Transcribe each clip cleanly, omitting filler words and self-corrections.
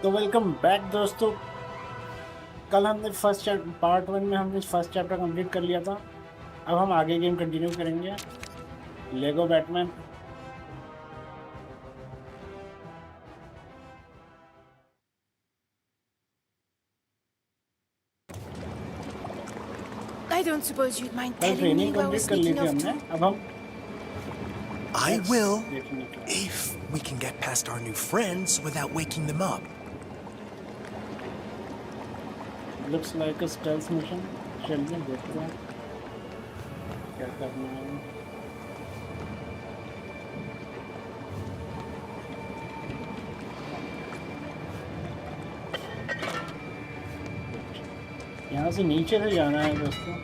तो welcome back दोस्तों। कल हमने पार्ट 1 में हमने फर्स्ट चैप्टर कंप्लीट कर लिया था। अब हम आगे गेम कंटिन्यू करेंगे। Lego Batman. I don't suppose you'd mind कल telling me training where we're complete कर ली sneaking थी off हमने। to? अब हम I नेक्स्ट will, देखने के लिए। if we can get past our new friends without waking them up. Looks like a stealth mission. चलिए देखते हैं क्या करना है। यहाँ से नीचे से जाना है दोस्तों।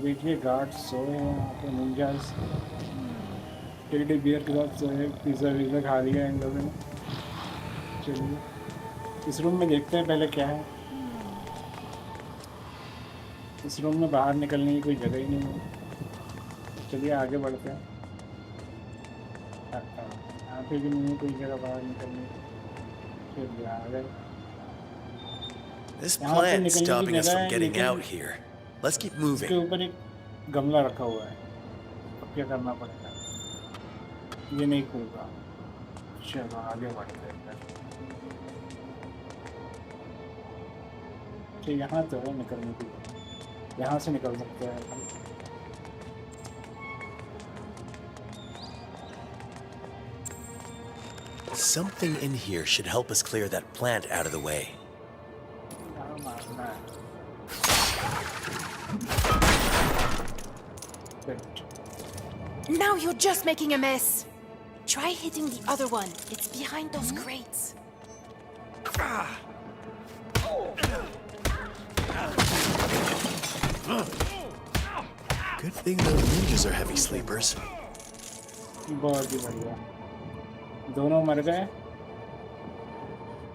देखिए गार्ड सोए हैं यहाँ पे। निंजास टेडी बियर के साथ सोए। पिज़्ज़ा विज़्ज़ा खा लिया इन लोगों ने। चलिए इस रूम में देखते हैं पहले क्या है। इस रूम में बाहर निकलने की कोई जगह ही नहीं है। चलिए आगे बढ़ते हैं। यहाँ पे भी नहीं है कोई जगह बाहर निकलने की। चलिए आगे। This यहाँ पे plant's निकलने की stopping us जगह from है getting लेकिन out here. Let's keep इसके moving. ऊपर एक गमला रखा हुआ है। अब क्या करना पड़ेगा? ये नहीं खुलता। चलो आगे बढ़ते हैं। तो यहाँ तो है निकलने की। यहाँ से निकल सकते हैं अपन। Something in here should help us clear that plant out of the way. यहाँ मारना है। Good. Now you're just making a mess. Try hitting the other one. It's behind those crates. Good thing those ninjas are heavy sleepers. बहुत ही बढ़िया। दोनों मर गए।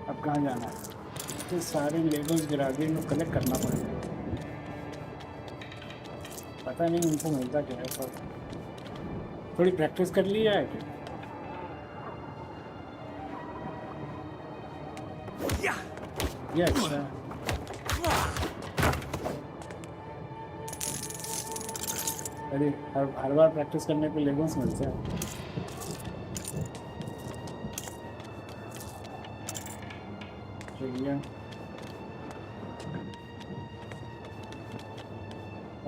अब कहाँ जाना है? तो सारे लेगोस गिरा के इनको कलेक्ट करना पड़ेगा। पता नहीं इनको मिलता क्या है। पर थोड़ी प्रैक्टिस कर ली जाए क्या? ये अच्छा है। अरे हर बार प्रैक्टिस करने पे लेगोस मिलते हैं। चलिए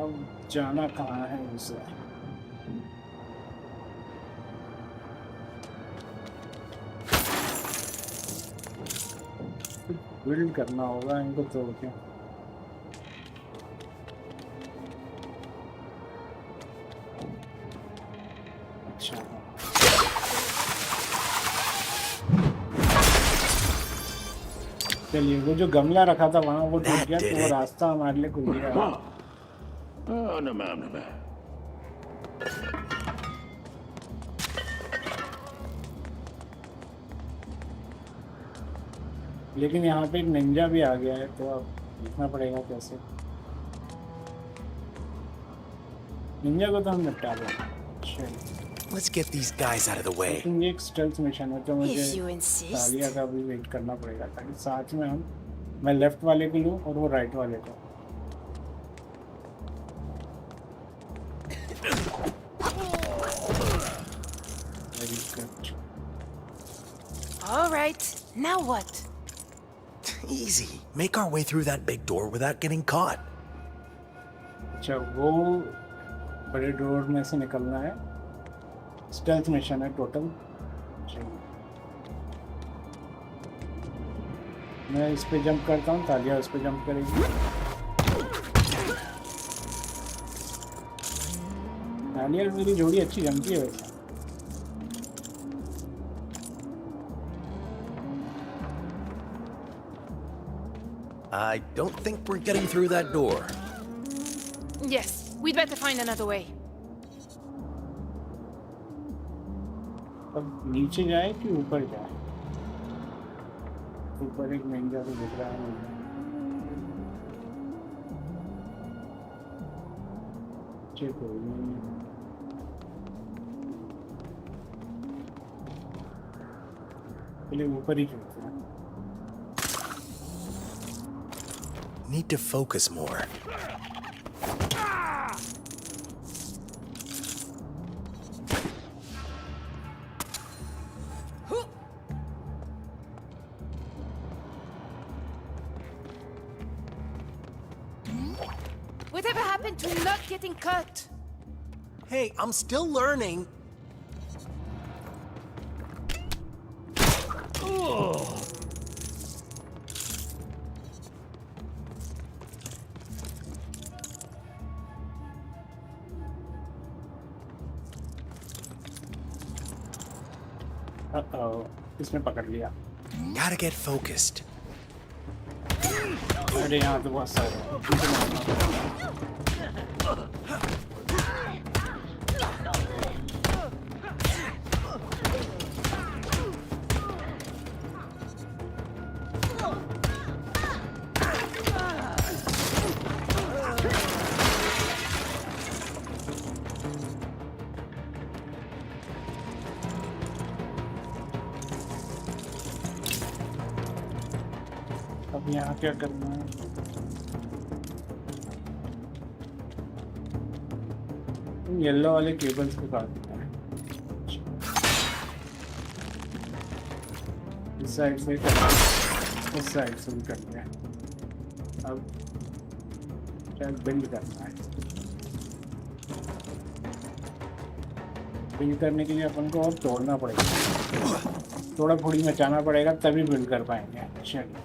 अब जाना कहाँ है उसे? बिल्ड करना होगा इनको तोड़ के। अच्छा चलिए वो जो गमला रखा था वहाँ वो टूट गया तो वो रास्ता हमारे लिए खुल गया। लेकिन यहाँ पे एक निंजा भी आ गया है तो अब देखना पड़ेगा कैसे। निंजा को तो हम निपटा देंगे। Let's get these guys out of the way. लेकिन ये एक स्टेल्थ मिशन है तो मुझे If you insist. तालिया का भी वेट करना पड़ेगा ताकि साथ में मैं लेफ्ट वाले को लूँ और वो राइट वाले को। Very good. All right. Now what? Easy. Make our way through that big door without getting caught. अच्छा वो बड़े डोर में से निकलना है। स्टेल्थ मिशन है टोटल। मैं इस पे जंप करता हूँ। तालिया उस पे जंप करेगी। तालिया मेरी जोड़ी अच्छी जमती है वैसे। I don't think we're getting through that door. Yes, we'd better find another way. अब नीचे जाए कि ऊपर जाए? ऊपर एक निंजा तो दिख रहा है मुझे। चेक हो पहले ऊपर ही खेलते हैं। Need to focus more. Whatever happened to not getting cut? Hey, I'm still learning. इसमें पकड़ लिया। Gotta get focused. अरे यहाँ तो बहुत सारे हैं, इनको मारना पड़ेगा। अब यहाँ क्या करना है? येलो वाले केबल्स को काटना है। इस साइड से करना है, इस साइड से भी करना है। अब शायद बिल्ड करना है। बिल्ड करने के लिए अपन को और तोड़ना पड़ेगा, थोड़ा फुड़ी मचाना पड़ेगा, तभी बिल्ड कर पाएंगे। चलिए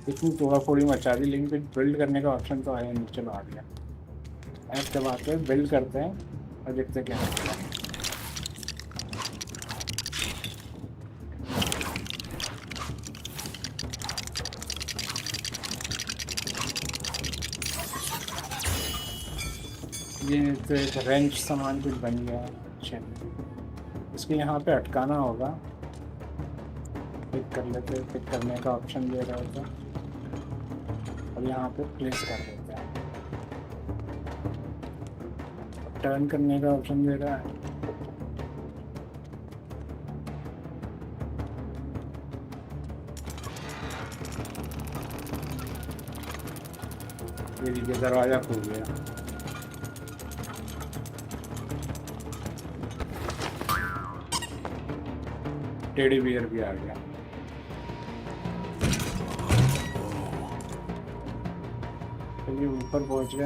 इतनी थोड़ा फोड़ी मचा दी, लेकिन फिर बिल्ड करने का ऑप्शन तो है नहीं। चलो आ गया। ऐप दबाते हैं, बिल्ड करते हैं और देखते हैं क्या होता है। ये तो एक रेंच सामान कुछ बन गया। चलिए इसको यहाँ पे अटकाना होगा। पिक कर लेते, पिक करने का ऑप्शन दे रहा होगा और यहाँ पे प्लेस कर देते हैं। टर्न करने का ऑप्शन दे रहा है। ये देखिए दरवाजा खुल गया। टेडी बियर भी आ गया। चलिए ऊपर पहुंच गए।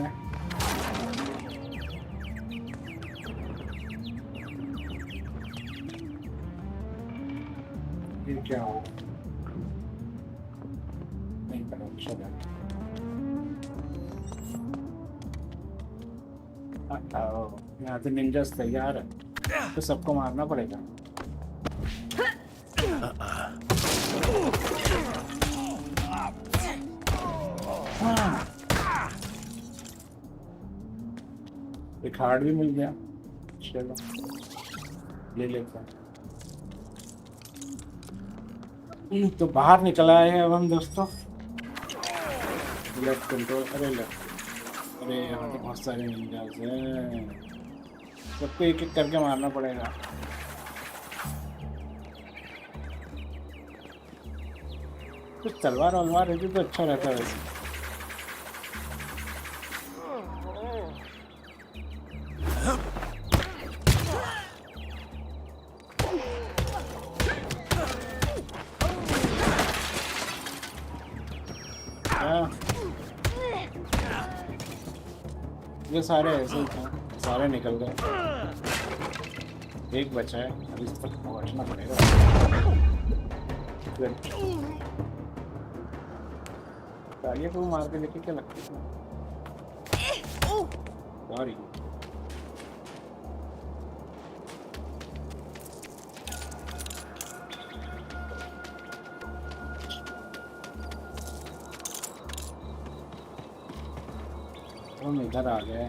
ये क्या हो? नहीं पता, चलो। यहाँ तो निंजास तैयार है, तो सबको मारना पड़ेगा। एक हार्ड भी मिल गया। चलो ले लेते हैं। तो बाहर निकल आए हैं अब हम दोस्तों। लेफ्ट कंट्रोल, अरे लेफ्ट। अरे यहाँ तो बहुत सारे निंजास हैं, सबको एक एक करके मारना पड़ेगा। कुछ तलवार वलवार रहती तो अच्छा रहता वैसे। ये सारे ऐसे ही थे, सारे निकल गए। एक बचा है, अब इस तक पहुंचना पड़ेगा। गाड़ियाँ को मार के लेके क्या लगती है? सॉरी। हम इधर आ गए।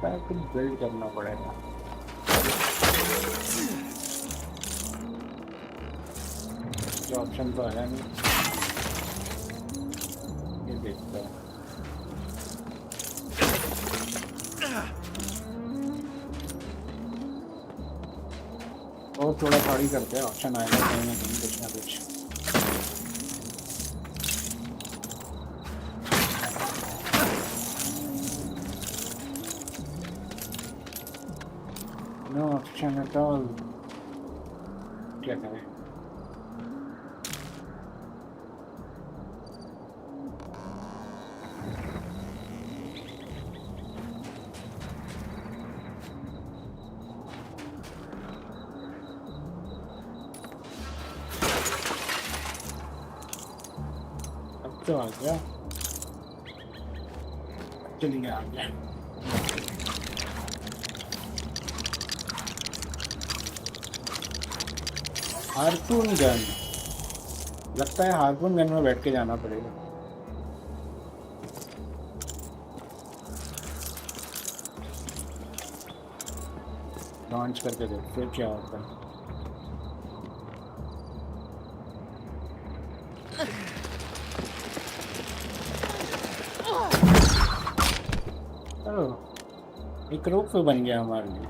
लगता है कुछ बिल्ड करना पड़ेगा। जो ऑप्शन तो आया नहीं, ये देखते हैं। और थोड़ा खाड़ी करते हैं, ऑप्शन आएगा कहीं ना कहीं कुछ ना कुछ। नो ऑप्शन एट ऑल, क्या करें? तो आ गया, चलिए आ गया। हार्पून गन, लगता है हार्पून गन में बैठ के जाना पड़ेगा। लॉन्च करके देखते हैं क्या होता है। एक रोप पे बन गया हमारे लिए।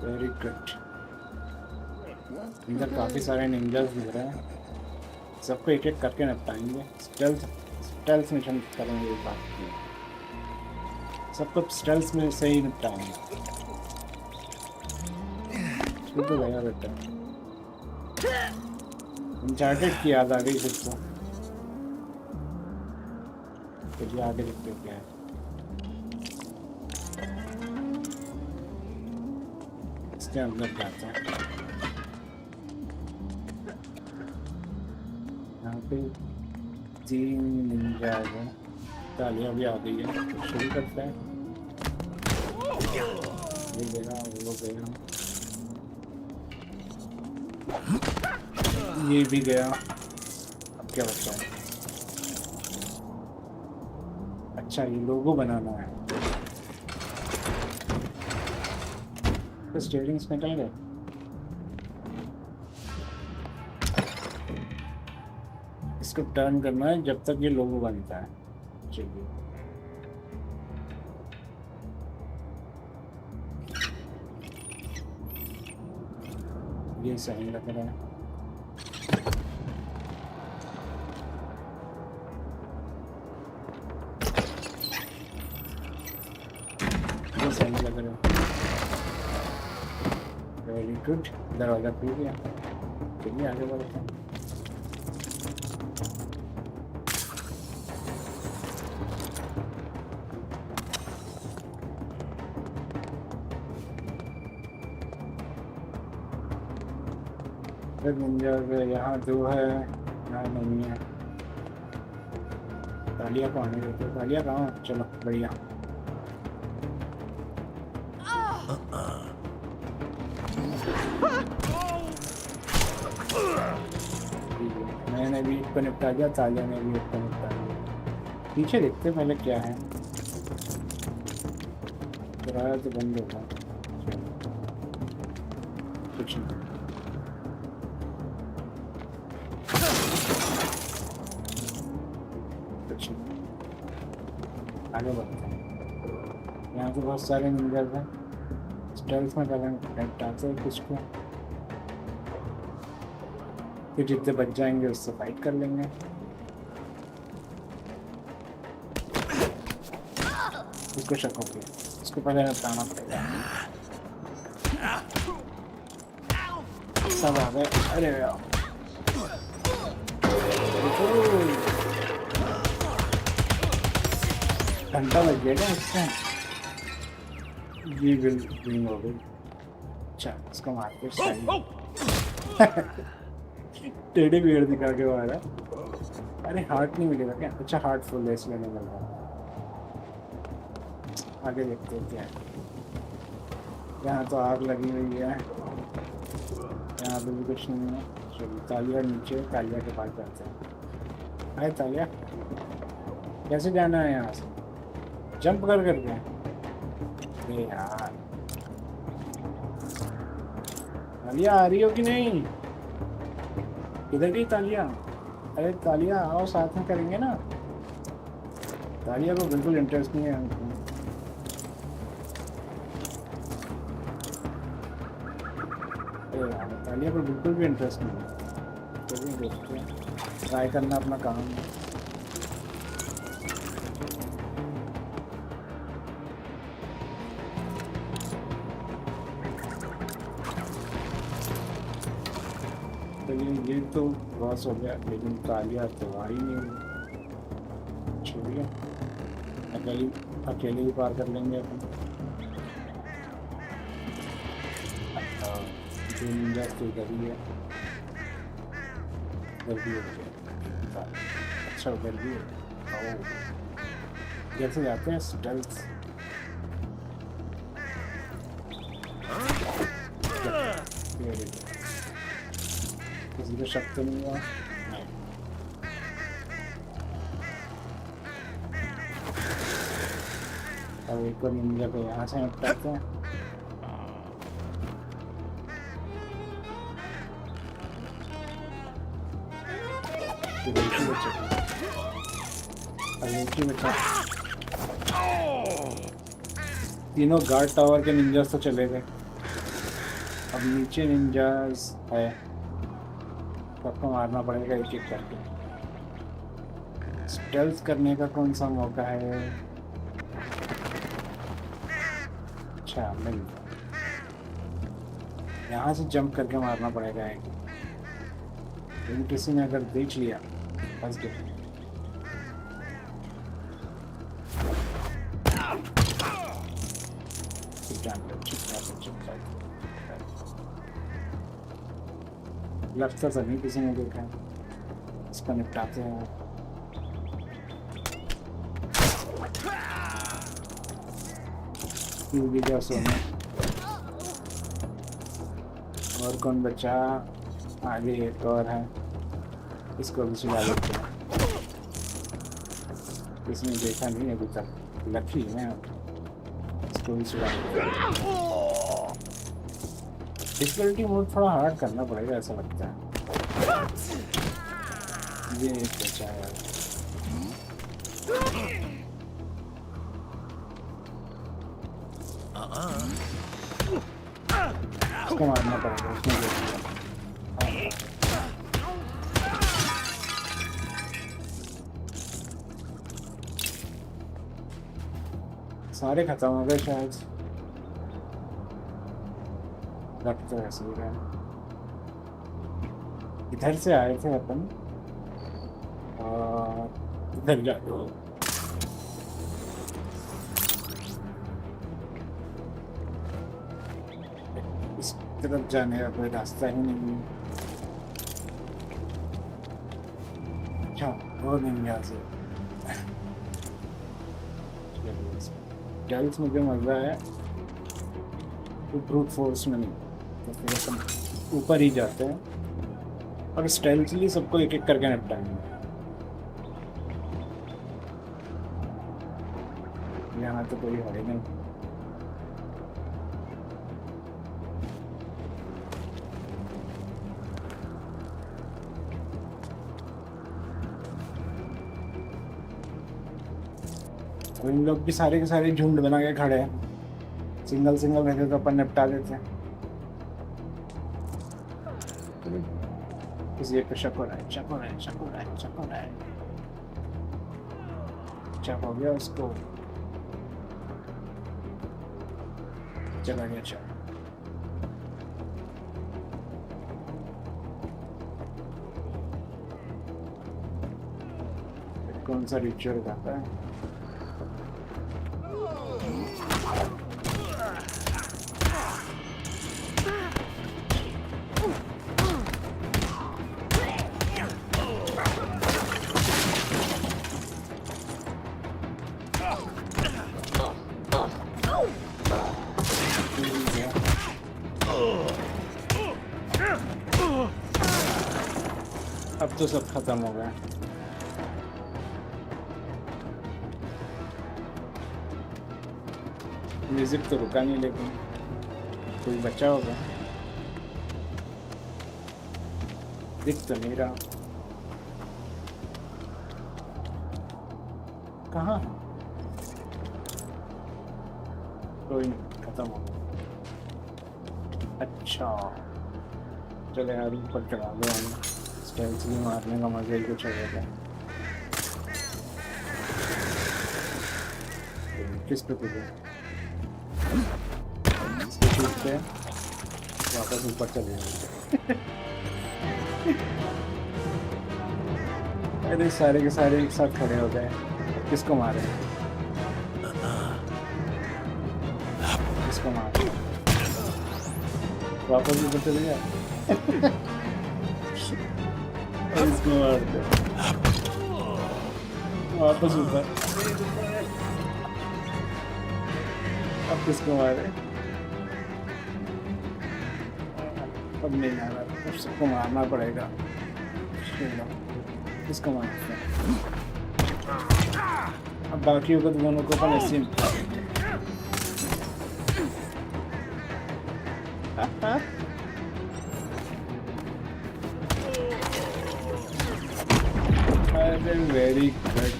Very good. इधर काफी सारे निंजास दिख रहे हैं, सबको एक एक करके निपटाएंगे। स्टेल्थ मिशन करेंगे इस बात की, सबको स्टेल्थ में से ही निपटाएंगे। तो गया बेटा, अनचार्टेड की याद आ गई सबको। चलिए आगे देखते क्या है। इसके अंदर जाते हैं। यहाँ पे 3 निंजा है, तालियां भी आ गई है, तो शुरू करते हैं। ये गया, वो गया, ये भी गया। अब क्या बचा है? अच्छा, ये लोगो बनाना है। तो स्टीयरिंग्स निकल गए। इसको टर्न करना है जब तक ये लोगो बनता है। चलिए, ये सही लग रहा है। ये सही लग रहा है। वेरी गुड, दरवाजा खुल गया। चलिए आगे बढ़ते हैं। यहाँ 2 है, यहाँ नहीं है। तालिया को आने देते, तालिया कहाँ? चलो बढ़िया। मैंने भी एक को निपटा दिया, तालिया ने भी एक को निपटा दिया। पीछे देखते पहले क्या है। दरवाजा तो बंद होगा, कुछ नहीं। आगे बढ़ते हैं। यहाँ पे बहुत सारे निंजास हैं। स्टेल्थ में डालते हैं कुछ को, फिर जितने बच जाएंगे उससे फाइट कर लेंगे। उसको शक हो गया, उसको पहले निपटाना पड़ेगा। सब आ गए। अरे यार, घंटा लग जाएगा इससे। ये बिल्डिंग हो गई। अच्छा, इसको मारते टेढ़े बियर दिखा के मारा। अरे हार्ट नहीं मिलेगा क्या? अच्छा, हार्ट फुल है इसलिए नहीं मिल रहा। आगे देखते हैं क्या है। यहाँ तो आग लगी हुई है। यहाँ पे भी कुछ नहीं है। चलिए तालिया नीचे, तालिया के पास जाते हैं। हाय तालिया, कैसे जाना है यहाँ से? जंप कर करके? अरे यार, तालिया आ रही हो कि नहीं? किधर गई तालिया? अरे तालिया आओ, साथ में करेंगे ना। तालिया को बिल्कुल इंटरेस्ट नहीं है। तालिया को बिल्कुल भी इंटरेस्ट नहीं है। चलिए देखते हैं, ट्राई करना अपना काम है। चलिए ये तो क्रॉस हो गया, लेकिन तालिया तो आ ही नहीं। छोड़िए, अकेले अकेले ही पार कर लेंगे अपन। जो निंजा तो इधर ही है, इधर भी हो गया। अच्छा उधर भी है। कैसे जाते हैं? स्टेल्थ। किसी को शक तो नहीं हुआ? अब एक और निंजा को यहाँ से निपटाते हैं। तीनों गार्ड टावर के निंजास तो चले गए। अब नीचे निंजास है, सबको मारना पड़ेगा एक एक करके। स्टेल्थ करने का कौन सा मौका है? अच्छा मिल, यहाँ से जंप करके मारना पड़ेगा एक। लेकिन किसी ने अगर देख लिया फंस गए। लगता तो नहीं किसी ने देखा है। इसको निपटाते हैं। भी क्या सोना। और कौन बचा? आगे एक और है, इसको भी सुना देते हैं। इसने देखा नहीं अभी तक, लकी है। इसको भी सुना देते हैं। डिफिकल्टी मोड थोड़ा हार्ड करना पड़ेगा ऐसा लगता है। ये एक बचा है, इसको मारना पड़ेगा। उसने देख लिया। सारे खत्म हो गए शायद, लगता है ऐसे ही है। इधर से आए थे अपन और इधर जा इस तरफ जाने का कोई रास्ता ही नहीं है। अच्छा वो नहीं यहाँ से। गैल्स मुझे मजा है तो ब्रूट फोर्स में नहीं, तो फिर अपन ऊपर ही जाते हैं और स्टाइल्सली सबको एक एक करके निपटाएंगे। यहाँ तो कोई है नहीं। और इन लोग भी सारे के सारे झुंड बना के खड़े हैं। सिंगल सिंगल रहते तो अपन निपटा देते हैं। किसी एक पे शक हो रहा है, शक हो रहा है, शक हो रहा है, शक हो रहा है। शक हो गया उसको, चला गया शक। कौन सा रिचुअल करता है? तो सब खत्म हो गया। म्यूजिक तो रुका नहीं, लेकिन कोई बचा होगा, दिख तो नहीं रहा। कहाँ है? कोई नहीं, खत्म हो गया। अच्छा चले यार, ऊपर चढ़ा दो हम, स्पेल्स भी मारने का मजा ही कुछ होगा। किस पे कूदे? इस पे कूदते हैं, वापस ऊपर चले जाएंगे। अरे सारे के सारे एक साथ खड़े हो गए, किसको मारे? किसको मारे? वापस ऊपर चले गया। और इसको मार दो, वापस ऊपर। अब किसको मारे? अब नहीं मारा, अब सबको मारना पड़ेगा। किसको मारते हैं? अब बाकियों को दोनों को अपन ऐसे अरे वेरी गुड,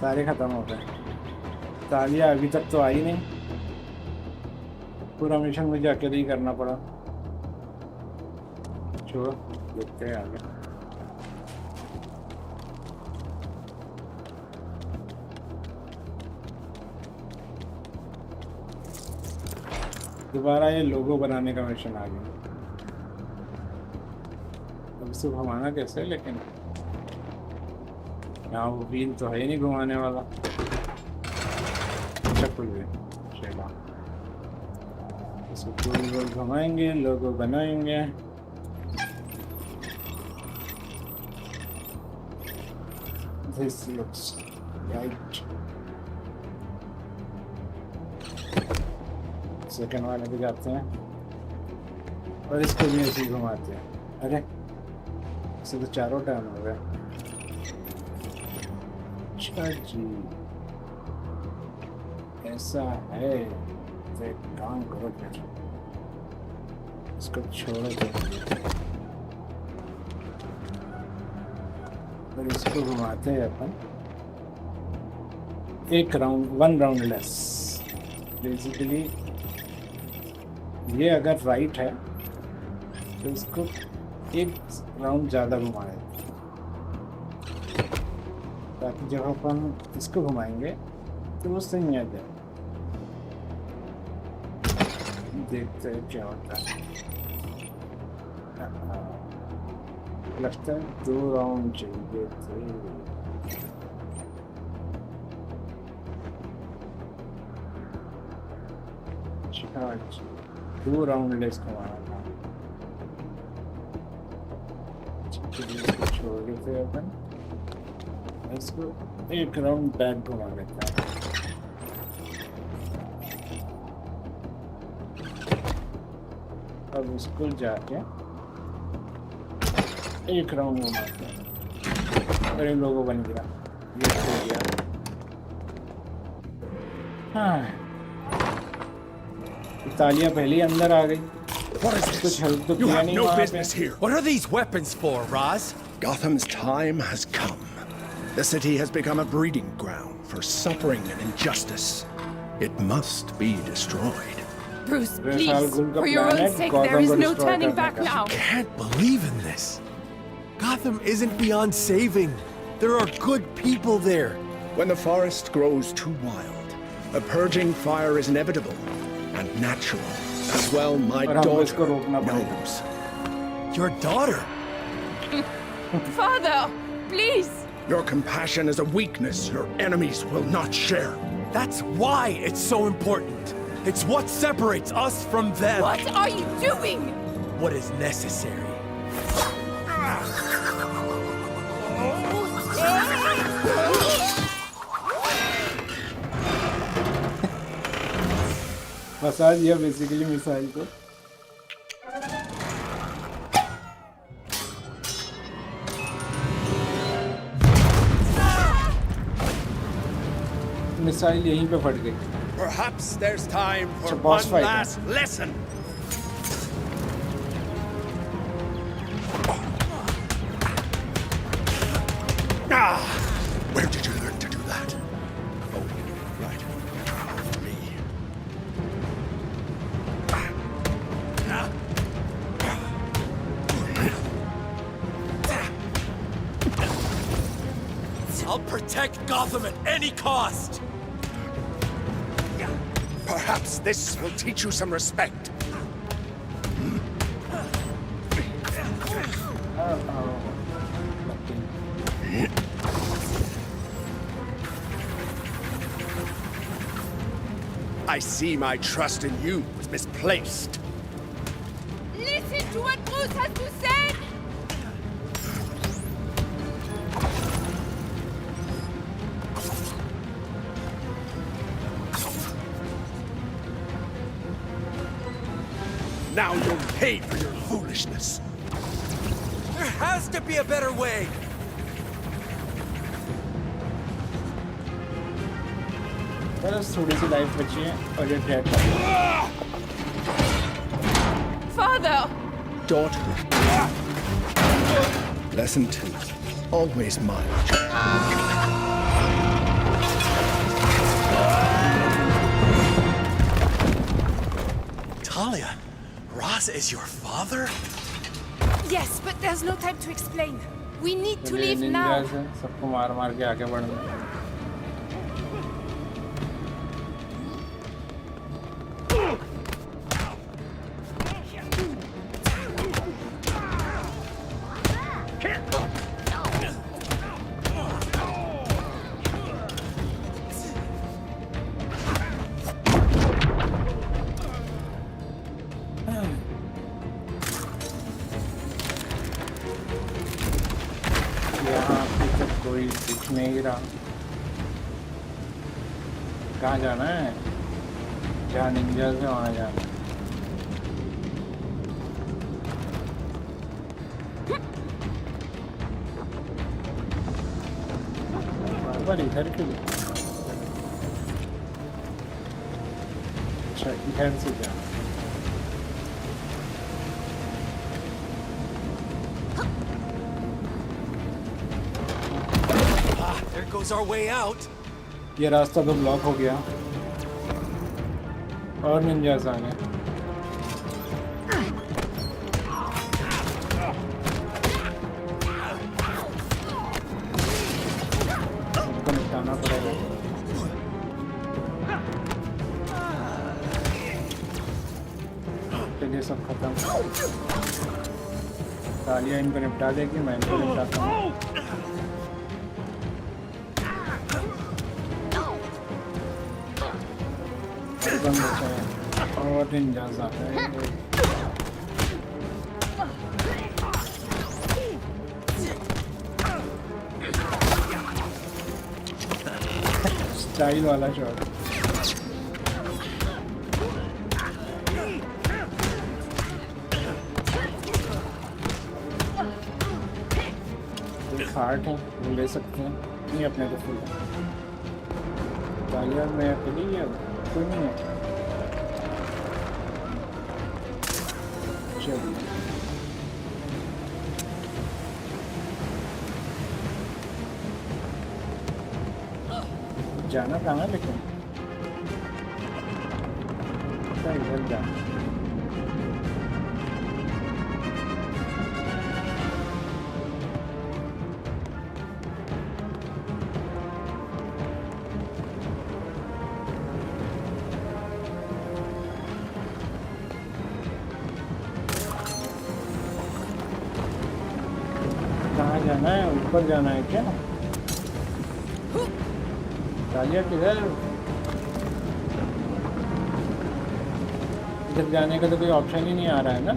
सारे खत्म हो गए। तालिया अभी तक तो आई नहीं, पूरा मिशन मुझे अकेले ही करना पड़ा। छोड़ो, देखते हैं आगे। दोबारा ये लोगो बनाने का मिशन आ गया। अब इसे घुमाना कैसे है? लेकिन यहाँ वो व्हील तो है ही नहीं घुमाने वाला। चप्पल भी चला, इसको गोल गोल घुमाएंगे, लोगो बनाएंगे। This looks right. सेकंड वाले भी जाते हैं और इसको भी ऐसे ही घुमाते हैं। अरे इसे तो चारों टाइम हो गए। अच्छा जी, ऐसा है तो एक काम करो, फिर इसको छोड़ो दो और इसको घुमाते हैं अपन एक राउंड, 1 राउंड लेस। बेसिकली ये अगर राइट है तो इसको एक राउंड ज़्यादा घुमाए, ताकि जब अपन इसको घुमाएंगे तो वो सही आ जाए। देखते हैं क्या होता है। लगता है 2 राउंड चाहिए थे। अच्छा 2 राउंड लेस घुमाना था। इसको छोड़ देते हैं अपन, इसको एक राउंड बैक घुमा लेते हैं। अब इसको जाके एक राउंड घुमाते हैं और इन लोगों बन गया, ये हो गया। हाँ, तालियां पहले ही अंदर आ गई। कुछ हेल्प तो You किया have नहीं no वहाँ पे। business here. What are these weapons for, Raz? Gotham's time has come. The city has become a breeding ground for suffering and injustice. It must be destroyed. Bruce, Ra's please, al Ghul ka for your plan own है sake, Gotham there is को no destroy turning करने back का। now. Can't believe in this. Gotham isn't beyond saving. There are good people there. When the forest grows too wild, a purging fire is inevitable and natural. As well, my और हमको इसको daughter रोकना पड़ेगा। knows. Your daughter. Father, please. Your compassion is a weakness your enemies will not share. That's why it's so important. It's what separates us from them. What are you doing? What is necessary. फंसा दिया basically missile को। Missile यहीं पे फट गई। Perhaps there's time for It's a boss one fight, last lesson. Ah! Where did you learn to do that? Oh, right. Me. I'll protect Gotham at any cost! Perhaps this will teach you some respect. I see my trust in you was misplaced. Listen to what Bruce has to say! Now you're paid for your foolishness. There has to be a better way! बस थोड़ी सी life बची है और ये dead. Father! Daughter. Lesson 2. Always mind. Talia, Ra's is your father? Yes, but there's no time to explain. We need to चलिए leave now. Ninja से सबको मार मार के आगे बढ़ना है। यहाँ पे तो कोई दिख नहीं रहा। कहाँ जाना है? जहाँ निंजा से वहाँ जाना है। पर इधर क्यों? अच्छा इधर से जा। There goes our way out. ये रास्ता तो ब्लॉक हो गया और निंजास आ गए। सबको निपटाना पड़ेगा। चलिए सब खत्म। तालिया इनको निपटा देगी, मैं इनको निपटाता हूँ। बंद बचा है और निंजास आ गए। स्टाइल वाला शॉट। हार्ट है वो ले सकते हैं, नहीं अपने को फुल तालिया में अकेली है, कोई नहीं है। चलिए जाना कहाँ है लेकिन? अच्छा इधर जाना। कहाँ जाना है? ऊपर जाना है क्या? तालिया किधर? इधर जाने का तो कोई ऑप्शन ही नहीं आ रहा है ना।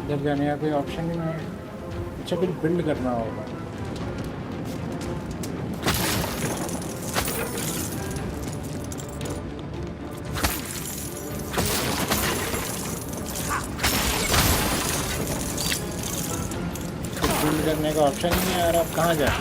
इधर जाने का कोई ऑप्शन ही नहीं है। अच्छा कुछ बिल्ड करना होगा। करने का ऑप्शन ही नहीं आ रहा, अब कहाँ जाए?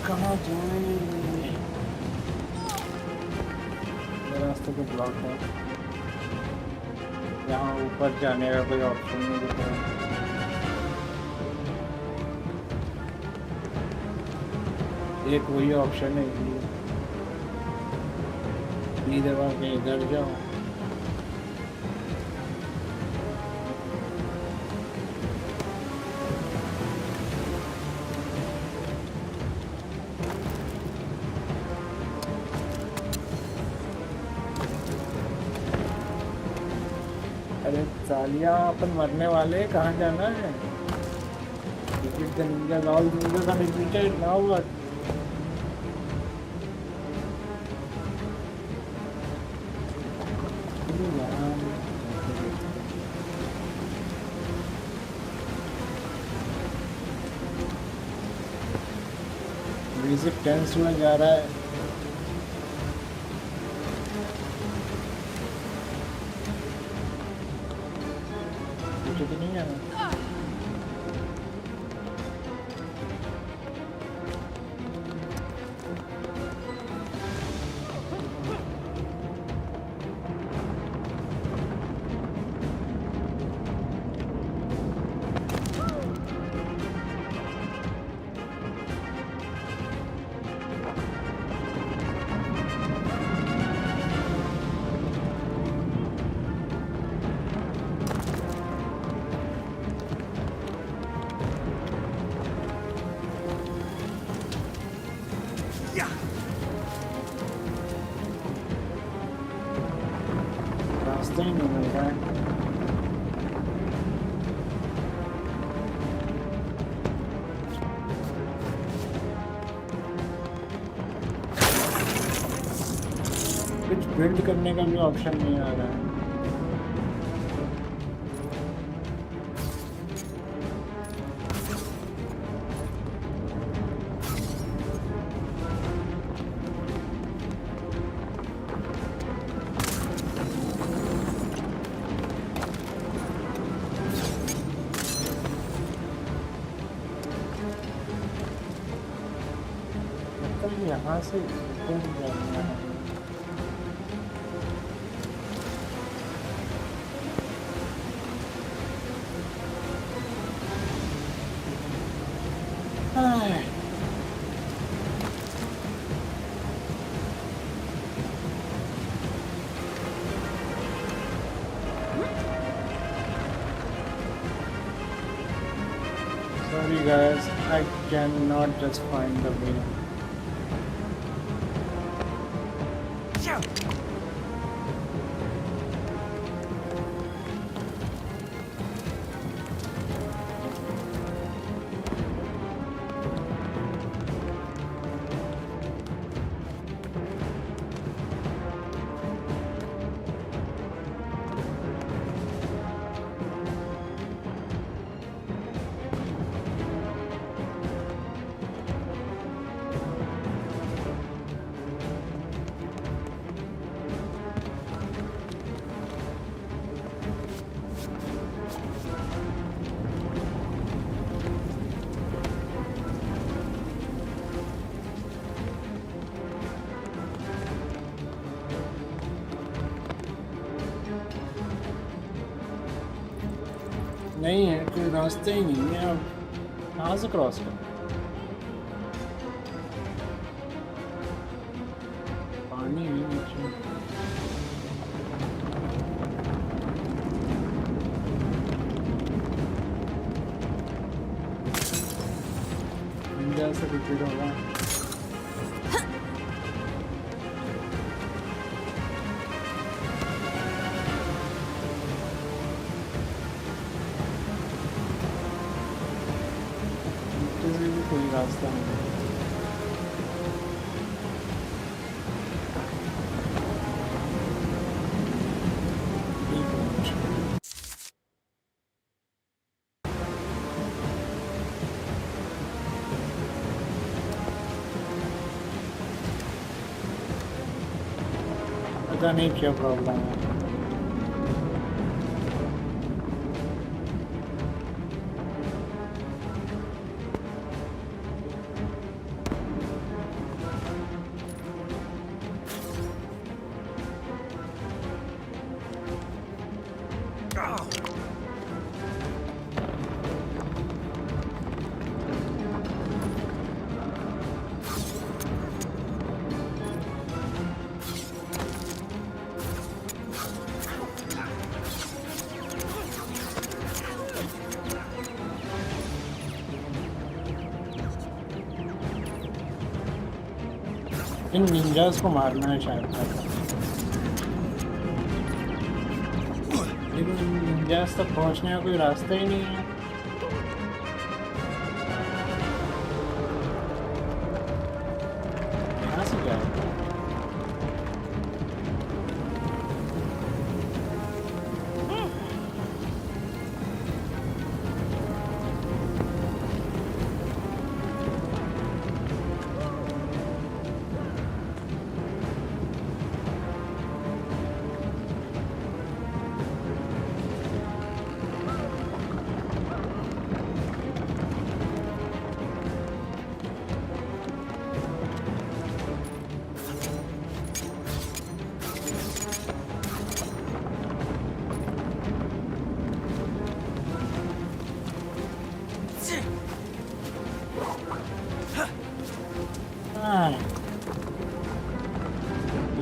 कहाँ जाए? रास्ते तो ब्लॉक है, यहाँ ऊपर जाने का कोई ऑप्शन नहीं दिख रहा। एक वही ऑप्शन है, ये दबा के इधर जाओ। अरे सालिया, अपन मरने वाले, कहाँ जाना है? Defeat the ninjas, all ninjas are defeated, now what? Music tense में जा रहा है। पीछे तो नहीं जाना। रास्ता ही नहीं मिल रहा है। कुछ बिल्ड करने का भी ऑप्शन नहीं आ रहा है। मतलब यहाँ से ऊपर जाना है। Ay. Sorry guys, I cannot just find the way. नहीं है, कोई रास्ता ही नहीं है। अब कहाँ से क्रॉस करें? पानी भी नीचे। इंडिया से रिपीट होगा। कोई रास्ता नहीं। पता नहीं क्या प्रॉब्लम है। इन निंजास को मारना है शायद तक, लेकिन इन निंजास तक पहुंचने का कोई रास्ता ही नहीं है। यहाँ से क्या है?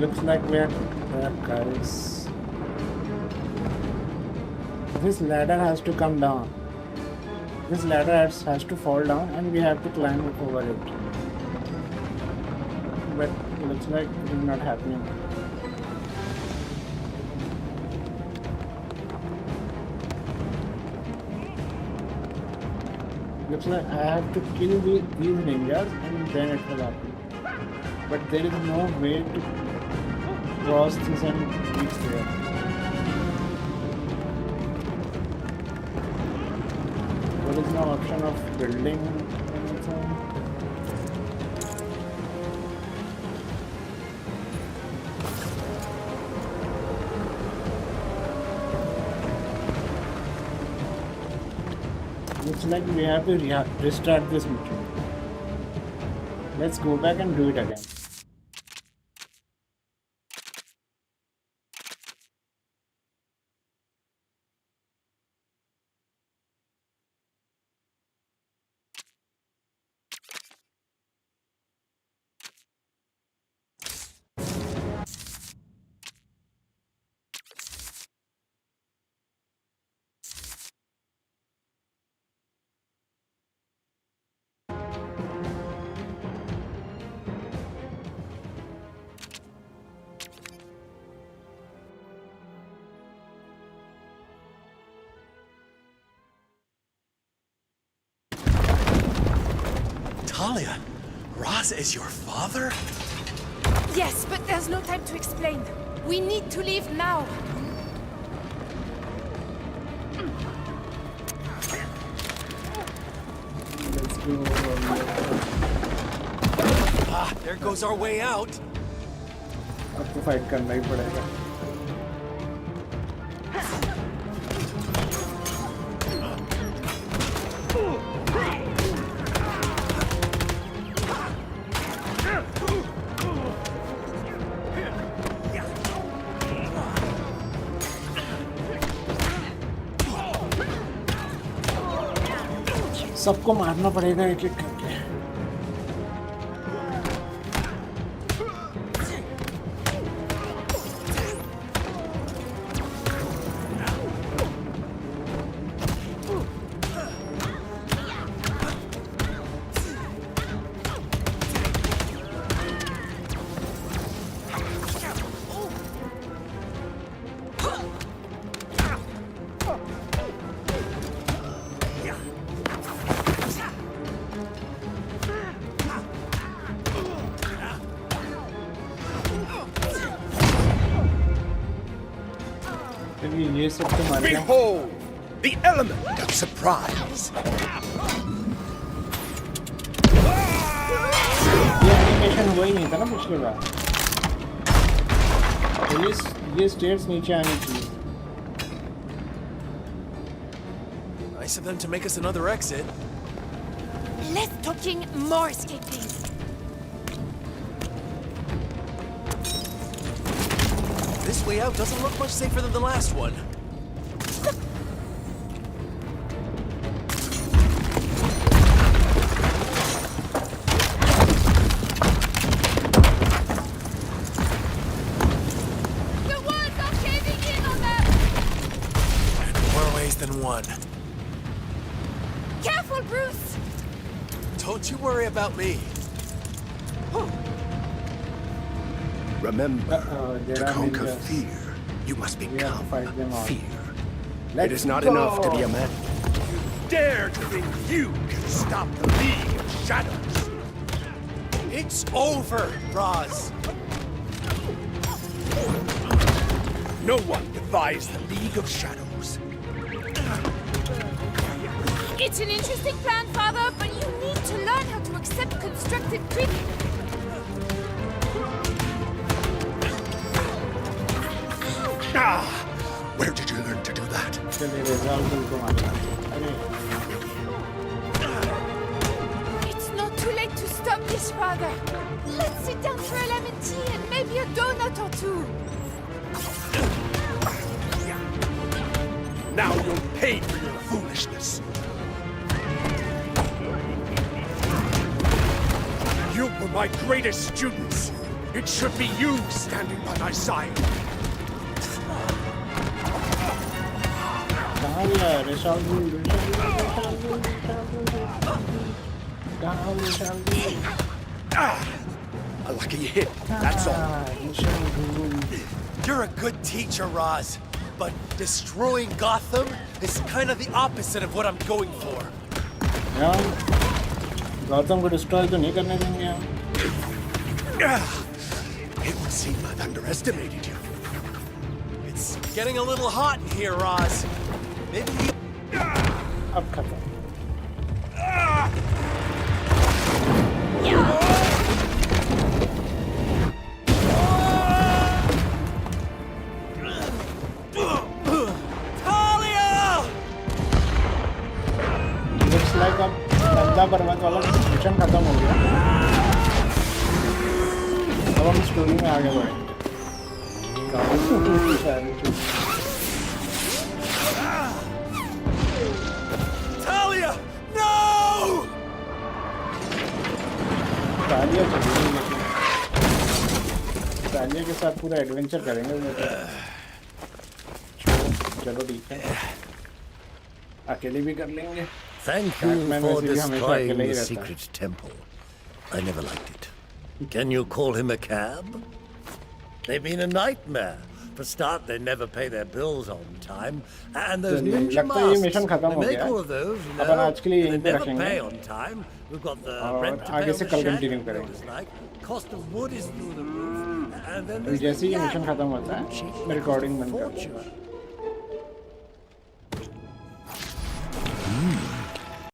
Looks like we're there, guys. This ladder has to come down. This ladder has to fall down and we have to climb over it. But looks like it is not happening. Looks like I have to kill these ninjas and then it will happen. But there is no way to cross this and reach there. There is no option of building anything. Looks like we have to restart this mission. Let's go back and do it again. Talia, Raz is your father? Yes, but there's no time to explain. We need to leave now. Let's go over here. Ah, there goes our way out. अब तो fight करना ही पड़ेगा. सबको मारना पड़ेगा एक एक करके. ये सब तो मार दिया. Behold, the element of surprise. ये एनिमेशन हुआ ही नहीं था ना पिछली बार. तो ये स्टेट्स नीचे आनी चाहिए. Nice of them to make us another exit. Less talking, more escaping. This way out doesn't look much safer than the last one. The walls are caving in on them! More ways than one. Careful, Bruce! Don't you worry about me. Remember, there to are conquer ninjas. fear, you must We have to become fight them all. fear. Let's It is not go. enough to be a man. You dare to think you can stop the League of Shadows? It's over, Roz. No one defies the League of Shadows. It's an interesting plan, Father, but you need to learn how to accept constructive criticism. Ah! Where did you learn to do that? चलिए resolve को मारना. अरे It's not too late to stop this, Father. Let's sit down for a lemon tea and maybe a donut or two. Now you'll pay for your foolishness. You were my greatest students. It should be you standing by my side. कहाँ गया resolve A lucky hit, that's all. You're a good teacher, Roz. But destroying Gotham is kind of the opposite of what I'm going for. यार गौतम को destroy तो नहीं करने देंगे हम. It would seem I've underestimated you. It's getting a little hot in here, Roz. Maybe you... अब खत्म. Talia! Looks like अब नंदा पर्वत वाला मिशन खत्म हो गया. अब हम स्टोरी में आगे बढ़ेंगे. Talia! No! तालिया चलेगी लेकिन तालिया के साथ पूरा एडवेंचर करेंगे वो तो. चलो ठीक है अकेले भी कर लेंगे. Thank Batman you for वैसे भी हमेशा destroying अकेले ही the रहता है. secret temple. I never liked it. Can you call him a cab? They've been a nightmare. For start, they never pay their bills on time. And those चलिए, ninja लगता है ये masks, मिशन खत्म they हो make गया all है. of those, you upon know. आज के लिए and यहीं they पे never रखेंगे. pay on time. We've got the और rent to pay आगे on से the कल shed, continue you know what करेंगे. it's like. Cost of wood is through the roof. And then there's जैसे ही ये the मिशन खत्म होता है cheap मैं रिकॉर्डिंग बंद कर fortune. दूंगा.